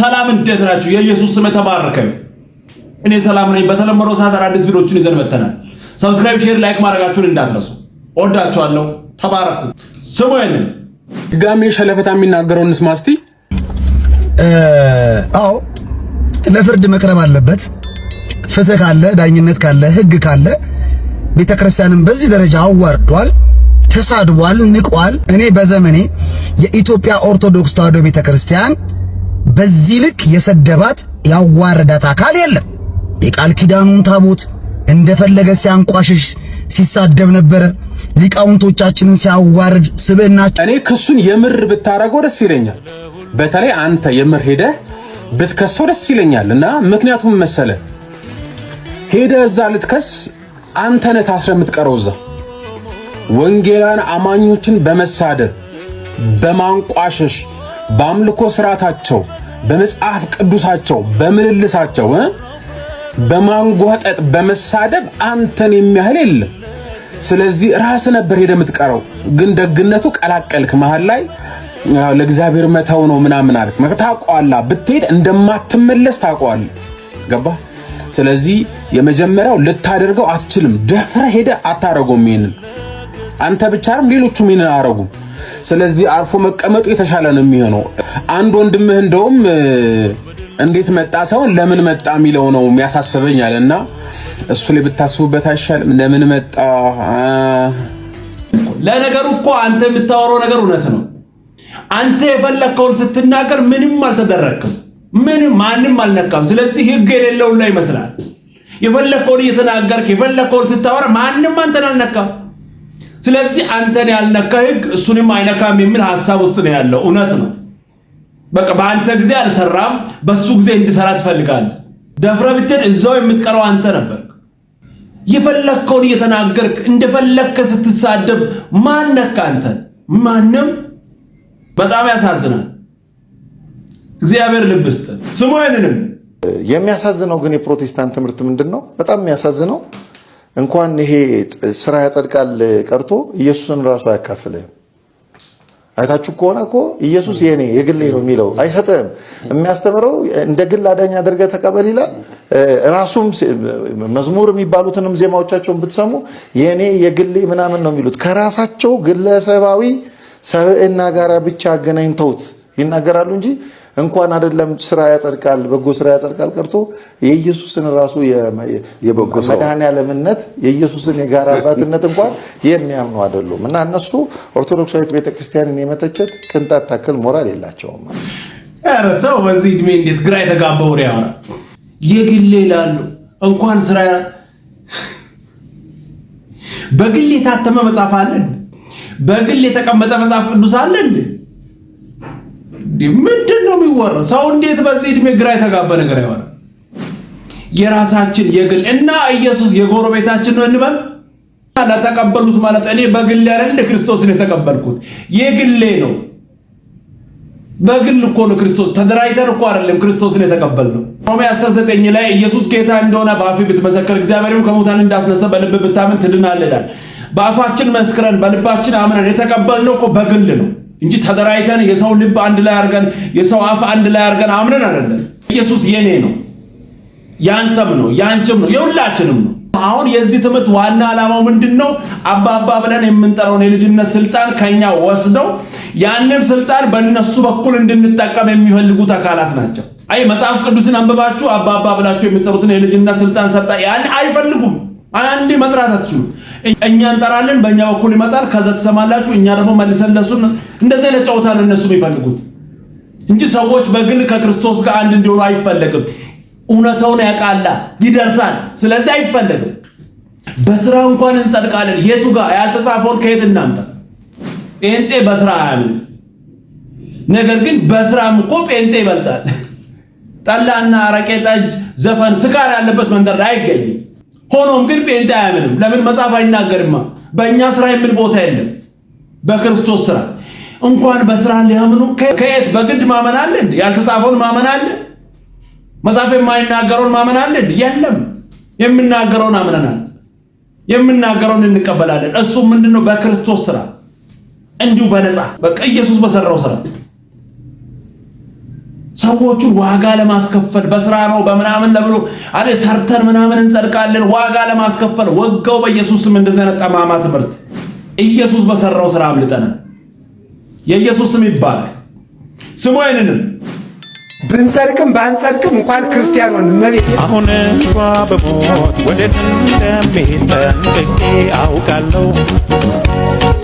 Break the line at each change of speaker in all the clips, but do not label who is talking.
ሰላም እንዴት ናችሁ? የኢየሱስ ስም የተባረከ ይሁን። እኔ ሰላም ነኝ። በተለመደው ሰዓት አዳዲስ ቪዲዮዎችን ይዘን መጥተናል። ሰብስክራይብ፣ ሼር፣ ላይክ ማድረጋችሁን እንዳትረሱ። ወዳችኋለሁ። ተባረኩ። ስሙ ይሄንን
ጋሜ ሸለፈታ የሚናገረውን እንስማ እስቲ።
አዎ ለፍርድ መቅረብ አለበት። ፍትህ ካለ፣ ዳኝነት ካለ፣ ህግ ካለ ቤተክርስቲያንን በዚህ ደረጃ አዋርዷል፣ ተሳድቧል፣ ንቋል። እኔ በዘመኔ የኢትዮጵያ ኦርቶዶክስ ተዋሕዶ ቤተክርስቲያን በዚህ ልክ የሰደባት ያዋረዳት አካል የለም። የቃል ኪዳኑን ታቦት እንደፈለገ ሲያንቋሽሽ ሲሳደብ ነበረ። ሊቃውንቶቻችንን ሲያዋርድ ስብዕናቸው
እኔ ክሱን የምር ብታረገው ደስ ይለኛል። በተለይ አንተ የምር ሄደህ ብትከሰው ደስ ይለኛል። እና ምክንያቱም መሰለ ሄደህ እዛ ልትከስ አንተ ነህ ታስረህ የምትቀረው። እዛ ወንጌላን አማኞችን በመሳደብ በማንቋሸሽ በአምልኮ ስርዓታቸው በመጽሐፍ ቅዱሳቸው በምልልሳቸው በማንጓጠጥ በመሳደብ አንተን የሚያህል የለም። ስለዚህ ራስ ነበር ሄደህ የምትቀረው። ግን ደግነቱ ቀላቀልክ መሃል ላይ ለእግዚአብሔር መተው ነው ምናምን አልክ። ታውቀዋለህ ብትሄድ እንደማትመለስ ታውቀዋለህ። ገባህ? ስለዚህ የመጀመሪያው ልታደርገው አትችልም። ደፍረህ ሄደህ አታረገውም። ይሄንን አንተ ብቻ አይደለም ሌሎቹም ይሄንን አያረጉም። ስለዚህ አርፎ መቀመጡ የተሻለ ነው የሚሆነው። አንድ ወንድምህ እንደውም እንዴት መጣ ሳይሆን ለምን መጣ የሚለው ነው የሚያሳስበኛልና እሱ ላይ ብታስቡበት አይሻልም? ለምን መጣ?
ለነገሩ እኮ አንተ የምታወራው ነገር እውነት ነው። አንተ የፈለከውን ስትናገር ምንም አልተደረክም፣ ምንም ማንም አልነካም። ስለዚህ ህግ የሌለው ላይ ይመስላል። የፈለከውን እየተናገርክ የፈለከውን ስታወራ ማንም አንተን አልነካም። ስለዚህ አንተን ያልነካ ህግ እሱንም አይነካም የሚል ሐሳብ ውስጥ ነው ያለው። እውነት ነው። በቃ በአንተ ጊዜ አልሰራም፣ በሱ ጊዜ እንዲሰራ ትፈልጋለህ። ደፍረህ ብትሄድ እዛው የምትቀረው አንተ ነበር። የፈለከውን እየተናገርክ እንደፈለከ ስትሳደብ ማን ነካ አንተን? ማንም። በጣም ያሳዝናል። እግዚአብሔር ልብ ይስጥ። ስሙ ይሄንንም
የሚያሳዝነው ግን የፕሮቴስታንት ትምህርት ምንድነው? በጣም የሚያሳዝነው እንኳን ይሄ ስራ ያጸድቃል ቀርቶ ኢየሱስን ራሱ አያካፍልህም። አይታችሁ ከሆነ እኮ ኢየሱስ የኔ የግሌ ነው የሚለው አይሰጥህም። የሚያስተምረው እንደ ግል አዳኝ አድርገህ ተቀበል ይላል። ራሱም መዝሙር የሚባሉትንም ዜማዎቻቸውን ብትሰሙ የኔ የግሌ ምናምን ነው የሚሉት። ከራሳቸው ግለሰባዊ ሰብዕና ጋር ብቻ አገናኝተውት ይናገራሉ እንጂ እንኳን አይደለም ስራ ያጸድቃል በጎ ስራ ያጸድቃል ቀርቶ የኢየሱስን ራሱ የበጎ መድኃኔዓለምነት የኢየሱስን የጋራ አባትነት እንኳን የሚያምኑ አይደሉም። እና እነሱ ኦርቶዶክሳዊት ቤተክርስቲያንን የመተቸት ቅንጣት ታክል ሞራል የላቸውም።
ኧረ ሰው በዚህ እድሜ እንዴት ግራ የተጋባ ወሬ ያወራል? የግሌ ይላሉ። እንኳን ስራ በግል የታተመ መጽሐፍ አለ? በግል የተቀመጠ መጽሐፍ ቅዱስ አለ እንዴ? ምንድነው የሚወራው? ሰው እንዴት በዚህ እድሜ ግራ የተጋባ ነገር ያወራል? የራሳችን የግል እና ኢየሱስ የጎረቤታችን ነው እንበል። ለተቀበሉት ማለት እኔ በግል አይደል ክርስቶስን የተቀበልኩት የግሌ ነው። በግል እኮ ነው ክርስቶስ ተደራይተን እኮ አይደለም ክርስቶስን የተቀበልነው። ሮሜ 19 ላይ ኢየሱስ ጌታ እንደሆነ በአፍህ ብትመሰክር እግዚአብሔርም ከሙታን እንዳስነሳ በልብ ብታምን ትድናለህ ይላል። በአፋችን መስክረን በልባችን አምነን የተቀበልነው እኮ በግል ነው እንጂ ተደራይተን የሰው ልብ አንድ ላይ አርገን የሰው አፍ አንድ ላይ አርገን አምነን አይደለም። ኢየሱስ የኔ ነው፣ ያንተም ነው፣ ያንቺም ነው፣ የሁላችንም ነው። አሁን የዚህ ትምህርት ዋና ዓላማው ምንድነው? አባባ ብለን የምንጠራውን የልጅነት ስልጣን ከኛ ወስደው ያንን ስልጣን በእነሱ በኩል እንድንጠቀም የሚፈልጉት አካላት ናቸው። አይ መጽሐፍ ቅዱስን አንብባችሁ አባባ ብላችሁ የምትጠሩትን የልጅነት ስልጣን ሰጣ ያን አይፈልጉም። አንዴ መጥራት አትችሉም። እኛ እንጠራለን፣ በእኛ በኩል ይመጣል፣ ከዛ ትሰማላችሁ፣ እኛ ደግሞ መልሰን ለሱ እንደዚህ ለጨውታ ነው እነሱ የሚፈልጉት እንጂ ሰዎች በግል ከክርስቶስ ጋር አንድ እንዲሆኑ አይፈልግም። እውነታውን ያውቃላ፣ ይደርሳል። ስለዚህ አይፈልግም። በስራ እንኳን እንጸድቃለን። የቱ ጋር ያልተጻፈውን ከየት እናምጣ? ጴንጤ በስራ አያምንም። ነገር ግን በስራም እኮ ጴንጤ ይበልጣል። ጠላና አረቄ፣ ጠጅ፣ ዘፈን፣ ስካር ያለበት መንደር ላይ አይገኝም። ሆኖም ግን ጴንጤ አያምንም። ለምን? መጽሐፍ አይናገርማ። በእኛ ስራ የምን ቦታ የለም። በክርስቶስ ስራ እንኳን በስራ ሊያምኑ ከየት በግድ ማመን አለ እንዴ? ያልተጻፈውን ማመን አለ? መጽሐፍ የማይናገረውን ማመን አለ እንዴ? የለም። የምናገረውን አምነናል፣ የምናገረውን እንቀበላለን። እሱ ምንድነው? በክርስቶስ ስራ እንዲሁ በነፃ በቃ ኢየሱስ በሰራው ስራ ሰዎቹን ዋጋ ለማስከፈል በስራ ነው በምናምን ለብሎ አለ ሰርተን ምናምን እንጸድቃለን ዋጋ ለማስከፈል ወጋው በኢየሱስ ስም እንደዛ አይነት ጠማማ ትምህርት ኢየሱስ በሰራው ስራ አምልጠናል። የኢየሱስ ስም ይባላል። ስሙ አይነንም
ብንጸድቅም ባንጸድቅም እንኳን ክርስቲያን ሆን መቤት
አሁን እንኳን በሞት ወደ እንደምሄድ ጠንቅቄ አውቃለሁ።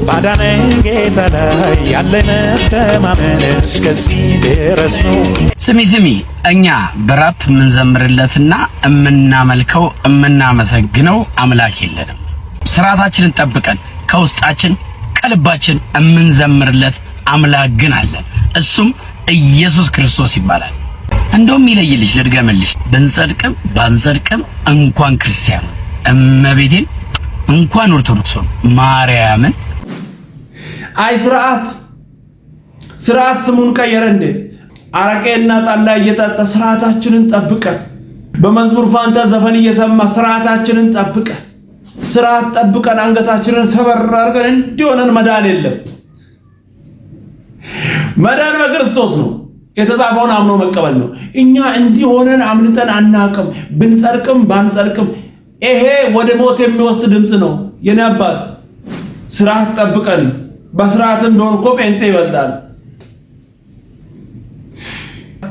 ባዳነኝ ጌታ ላይ ያለን መተማመን እስከዚህ ድረስ ነው።
ስሚ እኛ በራፕ የምንዘምርለትና የምናመልከው የምናመሰግነው አምላክ የለንም። ስርዓታችንን ጠብቀን ከውስጣችን ከልባችን የምንዘምርለት አምላክ ግን አለ። እሱም ኢየሱስ ክርስቶስ ይባላል። እንደውም ይለይልሽ ልድገምልሽ፣ ብንጸድቅም ባንጸድቅም እንኳን ክርስቲያን እመቤቴን እንኳን ኦርቶዶክስ ማርያምን
አይ ስርዓት ስሙን ቀየረ እንዴ? አረቄና ጠላ እየጠጣ ስርዓታችንን ጠብቀን በመዝሙር ፋንታ ዘፈን እየሰማ ስርዓታችንን ጠብቀን አንገታችንን ሰበር አድርገን እንዲሆነን መዳን የለም። መዳን በክርስቶስ ነው። የተጻፈውን አምኖ መቀበል ነው። እኛ እንዲሆነን አምልጠን አናቅም። ብንጸድቅም ባንጸድቅም ይሄ ወደ ሞት የሚወስድ ድምጽ ነው። የኔ አባት ስርዓት ጠብቀን በስርዓትም ቢሆን እኮ ጴንጤ ይበልጣል።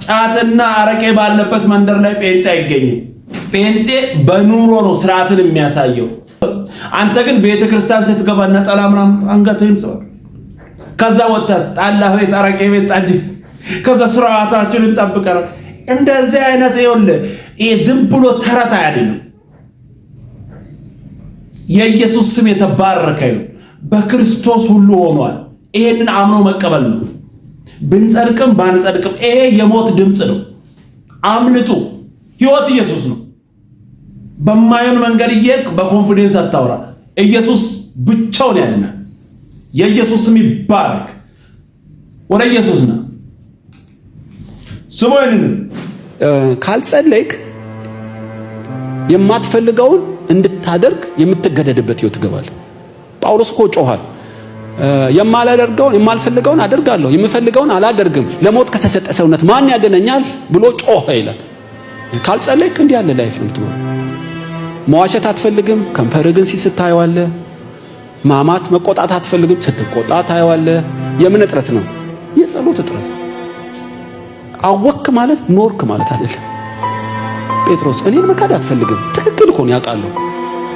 ጫትና አረቄ ባለበት መንደር ላይ ጴንጤ አይገኝም። ጴንጤ በኑሮ ነው ስርዓትን የሚያሳየው። አንተ ግን ቤተክርስቲያን ስትገባ ነጠላ ምናምን አንገትህን ሰው ከዛ ወጣስ ጣላ ቤት አረቄ ቤት ጠጅ ከዛ ስርዓታችንን ጠብቀን እንደዚህ አይነት ይሄ ዝም ብሎ ተረት አይደለም። የኢየሱስ ስም የተባረከ ይሁን። በክርስቶስ ሁሉ ሆኗል። ይሄንን አምኖ መቀበል ነው። ብንጸድቅም ባንጸድቅም ይሄ የሞት ድምጽ ነው። አምልጡ። ሕይወት ኢየሱስ ነው። በማየን መንገድ እየሄድክ በኮንፊደንስ አታውራ። ኢየሱስ ብቻውን ያድናል። የኢየሱስ ስም ይባረክ። ወደ ኢየሱስ ነው ስሙን
ካልጸለይክ የማትፈልገውን እንድታደርግ የምትገደድበት ህይወት ትገባለህ። ጳውሎስ እኮ ጮሃል። የማላደርገውን የማልፈልገውን አደርጋለሁ የምፈልገውን አላደርግም፣ ለሞት ከተሰጠ ሰውነት ማን ያድነኛል ብሎ ጮኸ ይላል። ካልጸለይክ እንዲህ ያለ ላይፍ ነው የምትኖረው። መዋሸት አትፈልግም፣ ከንፈርህ ግን ሲስት ታየዋለህ። ማማት መቆጣት አትፈልግም፣ ስትቆጣ ታየዋለህ። የምን እጥረት ነው? የጸሎት እጥረት። አወክ ማለት ኖርክ ማለት አይደለም። ጴጥሮስ እኔን መካድ አትፈልግም፣ ትክክል ሆነ ያውቃለሁ።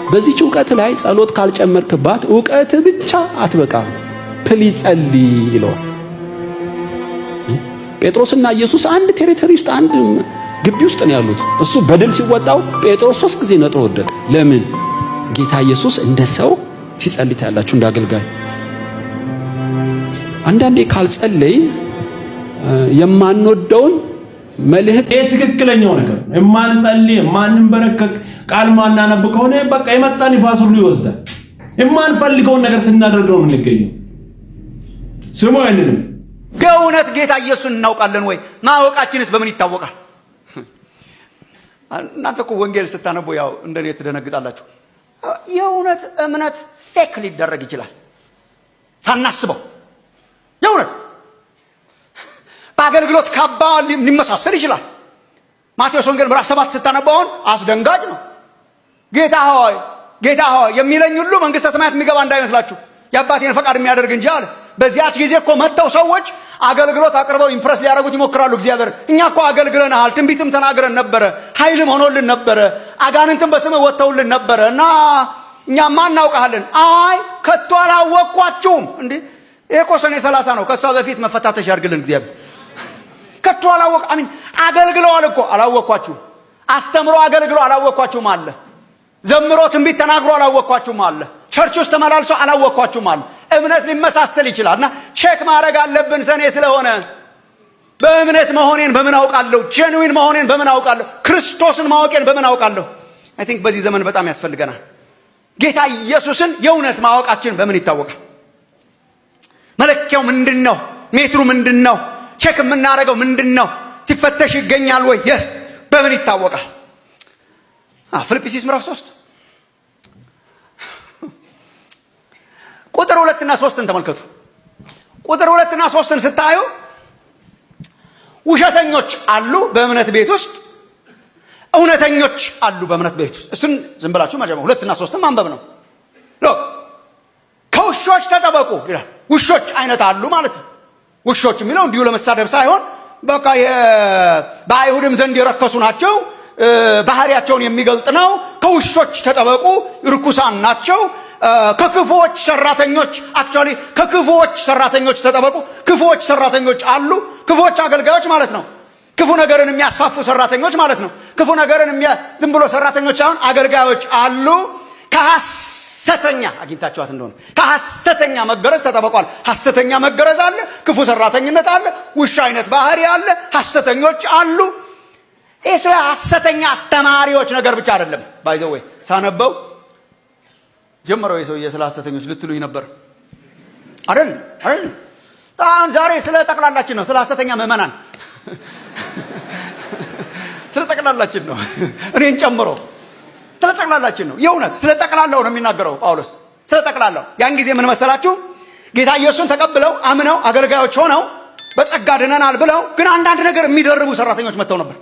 በዚህ ዕውቀት ላይ ጸሎት ካልጨመርክባት ዕውቀት ብቻ አትበቃም፣ ፕሊዝ ጸልይ ይለዋል። ጴጥሮስና ኢየሱስ አንድ ቴሪቶሪ ውስጥ አንድ ግቢ ውስጥ ነው ያሉት። እሱ በድል ሲወጣው ጴጥሮስ 3 ጊዜ ነጥሮ ወደቀ። ለምን? ጌታ ኢየሱስ እንደ ሰው ሲጸልይ ታያላችሁ፣ እንደ አገልጋይ። አንዳንዴ ካልጸለይ የማንወደውን መልእክት
ትክክለኛው ነገር የማንጸልይ የማንበረከክ ቃል ማናነብ ከሆነ በቃ የመጣ ንፋስ ሁሉ ይወስዳል። የማንፈልገውን ነገር ስናደርገው ነው የምንገኘው። ስሙ አይንንም
በእውነት ጌታ ኢየሱስን እናውቃለን ወይ? ማወቃችንስ በምን ይታወቃል? እናንተ እኮ ወንጌል ስታነቡ ያው እንደኔ ትደነግጣላችሁ። የእውነት እምነት ፌክ ሊደረግ ይችላል ሳናስበው። የእውነት በአገልግሎት ካባ ሊመሳሰል ይችላል። ማቴዎስ ወንጌል ምዕራፍ 7 ስታነባውን አስደንጋጭ ነው። ጌታ ሆይ የሚለኝ ሁሉ መንግስተ ሰማያት የሚገባ እንዳይመስላችሁ የአባቴን ፈቃድ የሚያደርግ እንጂ አለ። በዚያች ጊዜ እኮ መጥተው ሰዎች አገልግሎት አቅርበው ኢምፕረስ ሊያደርጉት ይሞክራሉ። እግዚአብሔር እኛ እኮ አገልግለናል፣ ትንቢትም ተናግረን ነበረ፣ ኃይልም ሆኖልን ነበረ፣ አጋንንትም በስምህ ወጥተውልን ነበረ እና እኛማ እናውቃለን። አይ ከቶ አላወቅኳችሁም። እንዴ ይሄ እኮ ሰኔ 30 ነው። ከሷ በፊት መፈታተሽ ያርግልን እግዚአብሔር። ከቶ አሚን አገልግለዋል እኮ አላወቅኳችሁም። አስተምሮ አገልግሎ አላወቅኳችሁም አለ። ዘምሮ ትንቢት ተናግሮ አላወቅኳችሁም አለ። ቸርች ውስጥ ተመላልሶ አላወቅኳችሁም አለ። እምነት ሊመሳሰል ይችላልና ቼክ ማድረግ አለብን። ሰኔ ስለሆነ በእምነት መሆኔን በምን አውቃለሁ? ጄኑዊን መሆኔን በምን አውቃለሁ? ክርስቶስን ማወቄን በምን አውቃለሁ? አይ ቲንክ በዚህ ዘመን በጣም ያስፈልገናል። ጌታ ኢየሱስን የእውነት ማወቃችን በምን ይታወቃል? መለኪያው ምንድነው? ሜትሩ ምንድነው? ቼክ የምናደርገው ምንድነው? ሲፈተሽ ይገኛል ወይ? የስ በምን ይታወቃል? ፊልጵስዩስ ምዕራፍ 3 ቁጥር 2 እና 3ን ተመልከቱ። ቁጥር 2 እና 3ን ስታዩ ውሸተኞች አሉ በእምነት ቤት ውስጥ፣ እውነተኞች አሉ በእምነት ቤት ውስጥ። እሱን ዝም ብላችሁ መጀመሪያ 2 እና 3 ማንበብ ነው። ሎክ ከውሾች ተጠበቁ ይላል። ውሾች አይነት አሉ ማለት ነው። ውሾች የሚለው እንዲሁ ለመሳደብ ሳይሆን በቃ በአይሁድም ዘንድ የረከሱ ናቸው፣ ባህሪያቸውን የሚገልጥ ነው። ከውሾች ተጠበቁ፣ ርኩሳን ናቸው። ከክፉዎች ሰራተኞች አክቹአሊ ከክፉዎች ሰራተኞች ተጠበቁ። ክፉዎች ሰራተኞች አሉ። ክፉዎች አገልጋዮች ማለት ነው። ክፉ ነገርን የሚያስፋፉ ሰራተኞች ማለት ነው። ክፉ ነገርን ዝም ብሎ ሰራተኞች አሁን አገልጋዮች አሉ። ከሐሰተኛ አግኝታችኋት እንደሆነ ከሐሰተኛ መገረዝ ተጠበቋል። ሐሰተኛ መገረዝ አለ፣ ክፉ ሰራተኝነት አለ፣ ውሻ አይነት ባህሪ አለ፣ ሐሰተኞች አሉ። ይህ ስለ ሐሰተኛ አስተማሪዎች ነገር ብቻ አይደለም። ባይዘው ወይ ሳነበው ጀመረው የሰውዬ ስለ ሐሰተኞች ልትሉኝ ነበር አይደል? ዛሬ ስለ ጠቅላላችን ነው፣ ስለ ሐሰተኛ ምዕመናን ስለ ጠቅላላችን ነው፣ እኔን ጨምሮ ስለ ጠቅላላችን ነው። የእውነት ስለ ጠቅላላው ነው የሚናገረው ጳውሎስ፣ ስለ ጠቅላላው። ያን ጊዜ ምን መሰላችሁ? ጌታ ኢየሱስን ተቀብለው አምነው አገልጋዮች ሆነው በጸጋ ድነናል ብለው ግን አንዳንድ ነገር የሚደርቡ ሰራተኞች መጥተው ነበር።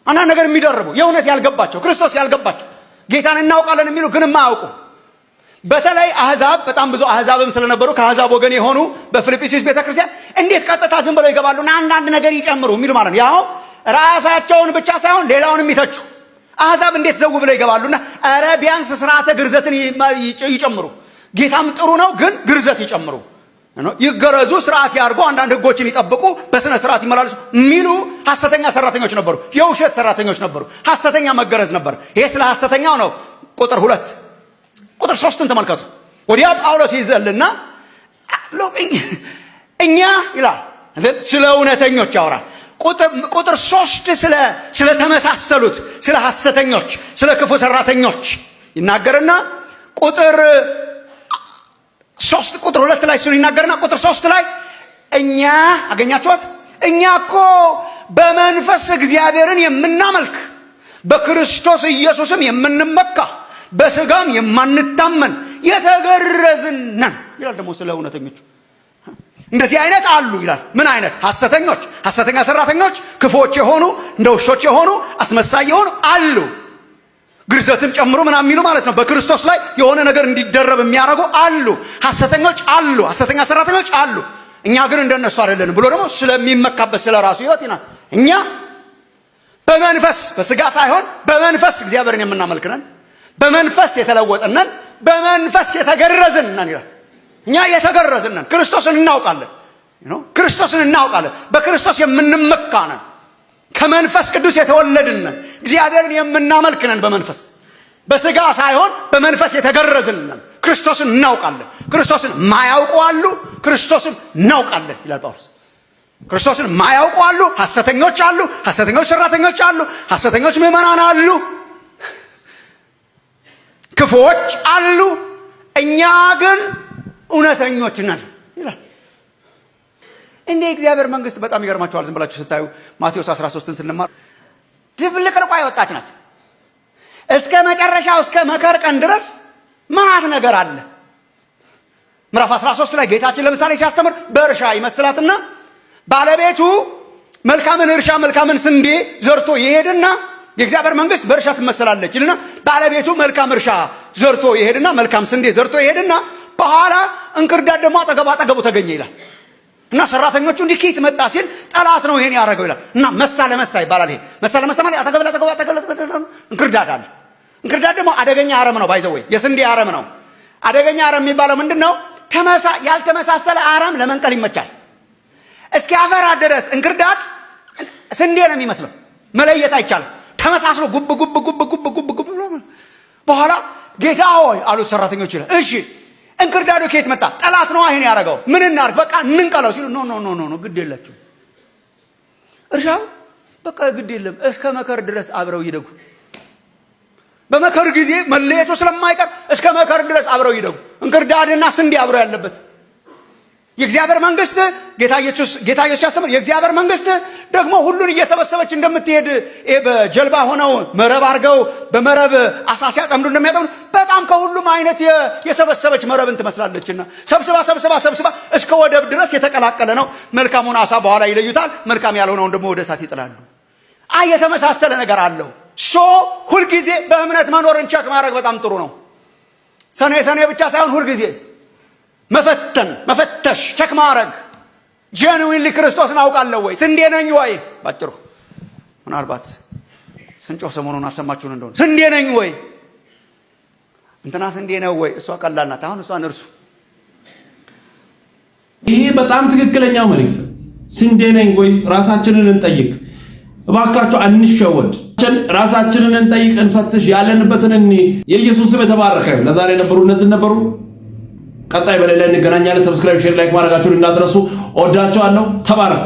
አንዳንድ ነገር የሚደርቡ የእውነት ያልገባቸው ክርስቶስ ያልገባቸው ጌታን እናውቃለን የሚሉ ግን የማያውቁ በተለይ አህዛብ፣ በጣም ብዙ አህዛብም ስለነበሩ ከአህዛብ ወገን የሆኑ በፊልጵስዩስ ቤተክርስቲያን እንዴት ቀጥታ ዝም ብለው ይገባሉና አንዳንድ ነገር ይጨምሩ የሚሉ ማለት ነው። ያው ራሳቸውን ብቻ ሳይሆን ሌላውን የሚተቹ አህዛብ እንዴት ዘው ብለው ይገባሉና ኧረ ቢያንስ ስርዓተ ግርዘትን ይጨምሩ። ጌታም ጥሩ ነው ግን ግርዘት ይጨምሩ፣ ይገረዙ፣ ስርዓት ያርጉ፣ አንዳንድ ህጎችን ይጠብቁ፣ በስነ ስርዓት ይመላለሱ የሚሉ ሐሰተኛ ሰራተኞች ነበሩ። የውሸት ሰራተኞች ነበሩ። ሐሰተኛ መገረዝ ነበር። ይሄ ስለ ሐሰተኛው ነው። ቁጥር 2 ቁጥር 3ን ተመልከቱ። ወዲያ ጳውሎስ ይዘልና እኛ ይላል ስለ እውነተኞች ያወራል። ቁጥር 3 ስለ ተመሳሰሉት ስለ ሐሰተኞች ስለ ክፉ ሰራተኞች ይናገርና ቁጥር 2 ላይ እሱን ይናገርና ቁጥር 3 ላይ እኛ አገኛችኋት? እኛ እኮ በመንፈስ እግዚአብሔርን የምናመልክ በክርስቶስ ኢየሱስም የምንመካ በስጋም የማንታመን የተገረዝን ነን ይላል። ደግሞ ስለ እውነተኞቹ እንደዚህ አይነት አሉ ይላል። ምን አይነት ሐሰተኞች? ሐሰተኛ ሰራተኞች፣ ክፉዎች የሆኑ እንደ ውሾች የሆኑ አስመሳይ የሆኑ አሉ። ግርዘትን ጨምሮ ምናምን የሚሉ ማለት ነው። በክርስቶስ ላይ የሆነ ነገር እንዲደረብ የሚያደርጉ አሉ። ሐሰተኞች አሉ። ሐሰተኛ ሰራተኞች አሉ። እኛ ግን እንደነሱ አይደለንም ብሎ ደግሞ ስለሚመካበት ስለ ራሱ ሕይወት ይናል። እኛ በመንፈስ በስጋ ሳይሆን በመንፈስ እግዚአብሔርን የምናመልክ ነን። በመንፈስ የተለወጥን ነን። በመንፈስ የተገረዝን ነን ይላል። እኛ የተገረዝን ነን። ክርስቶስን እናውቃለን። ክርስቶስን እናውቃለን። በክርስቶስ የምንመካ ነን። ከመንፈስ ቅዱስ የተወለድን ነን። እግዚአብሔርን የምናመልክ ነን በመንፈስ በስጋ ሳይሆን በመንፈስ የተገረዝን ነን። ክርስቶስን እናውቃለን። ክርስቶስን ማያውቁ አሉ። ክርስቶስን እናውቃለን ይላል ጳውሎስ። ክርስቶስን ማያውቁ አሉ። ሐሰተኞች አሉ። ሐሰተኞች ሰራተኞች አሉ። ሐሰተኞች ምዕመናን አሉ። ክፉዎች አሉ። እኛ ግን እውነተኞች ነን ይላል። እንደ እግዚአብሔር መንግስት በጣም ይገርማችኋል። ዝም ብላችሁ ስታዩ ማቴዎስ 13ን ስንማር ድብልቅልቋ የወጣች ናት። እስከ መጨረሻው እስከ መከር ቀን ድረስ ማት ነገር አለ። ምዕራፍ 13 ላይ ጌታችን ለምሳሌ ሲያስተምር በእርሻ ይመስላትና ባለቤቱ መልካምን እርሻ መልካምን ስንዴ ዘርቶ ይሄድና የእግዚአብሔር መንግስት በእርሻ ትመስላለች ይልና ባለቤቱ መልካም እርሻ ዘርቶ ይሄድና መልካም ስንዴ ዘርቶ ይሄድና በኋላ እንክርዳድ ደግሞ አጠገቡ ተገኘ ይላል። እና ሰራተኞቹ እንዲህ ኬት መጣ ሲል ጠላት ነው ይሄን ያደረገው ይላል። እና መሳ ለመሳ ይባላል። ይሄ መሳ ለመሳ ማለት አጠገብ እንክርዳድ አለ። እንክርዳድ ደግሞ አደገኛ አረም ነው። ባይዘው ወይ የስንዴ አረም ነው። አደገኛ አረም የሚባለው ምንድነው? ያልተመሳሰለ አረም ለመንቀል ይመቻል። እስኪ አፈራ ድረስ እንክርዳድ ስንዴ ነው የሚመስለው፣ መለየት አይቻልም። ተመሳስሎ ጉብ ብሎ በኋላ ጌታ ሆይ አሉት ሰራተኞች ይላል። እሺ እንክርዳዱ ከየት መጣ? ጠላት ነው ይሄን ያደረገው። ምን እናርግ? በቃ እንንቀለው ሲሉ ኖ ግድ የላችሁ እርሻው በቃ ግድ የለም እስከ መከር ድረስ አብረው ይደጉ። በመከር ጊዜ መለየቱ ስለማይቀር እስከ መከር ድረስ አብረው ይደጉ። እንክርዳድና ስንዴ አብረው ያለበት የእግዚአብሔር መንግስት ጌታ ኢየሱስ ያስተምር። የእግዚአብሔር መንግስት ደግሞ ሁሉን እየሰበሰበች እንደምትሄድ በጀልባ ሆነው መረብ አድርገው በመረብ አሳ ሲያጠምዱ እንደሚያጠምዱ በጣም ከሁሉም አይነት የሰበሰበች መረብን ትመስላለችና ሰብስባ እስከ ወደብ ድረስ የተቀላቀለ ነው። መልካሙን አሳ በኋላ ይለዩታል፣ መልካም ያልሆነውን ደግሞ ወደ እሳት ይጥላሉ። የተመሳሰለ ነገር አለው። ሁልጊዜ በእምነት መኖርን ቸክ ማድረግ በጣም ጥሩ ነው። ሰኔ ብቻ ሳይሆን ሁልጊዜ መፈተሽ ቸክ ማድረግ። ጄኑዊንሊ ክርስቶስን አውቃለሁ ወይ? ስንዴ ነኝ ወይ? ባጭሩ ምናልባት ስንጮህ ሰሞኑን አልሰማችሁን እንደሆነ ስንዴ ነኝ ወይ? እንትና ስንዴ ነው ወይ? እሷ ቀላል ናት። አሁን እሷን እርሱ።
ይሄ በጣም ትክክለኛው መልእክት። ስንዴ ነኝ ወይ? ራሳችንን እንጠይቅ እባካችሁ፣ አንሸወድ። ራሳችንን እንጠይቅ፣ እንፈትሽ፣ ያለንበትን እኔ የኢየሱስ ስም የተባረከ። ለዛሬ ነበሩ እነዚህ ነበሩ። ቀጣይ በሌላ እንገናኛለን። ሰብስክራይብ፣ ሼር፣ ላይክ ማድረጋችሁን እንዳትረሱ። ወዳችኋለሁ። ተባረኩ።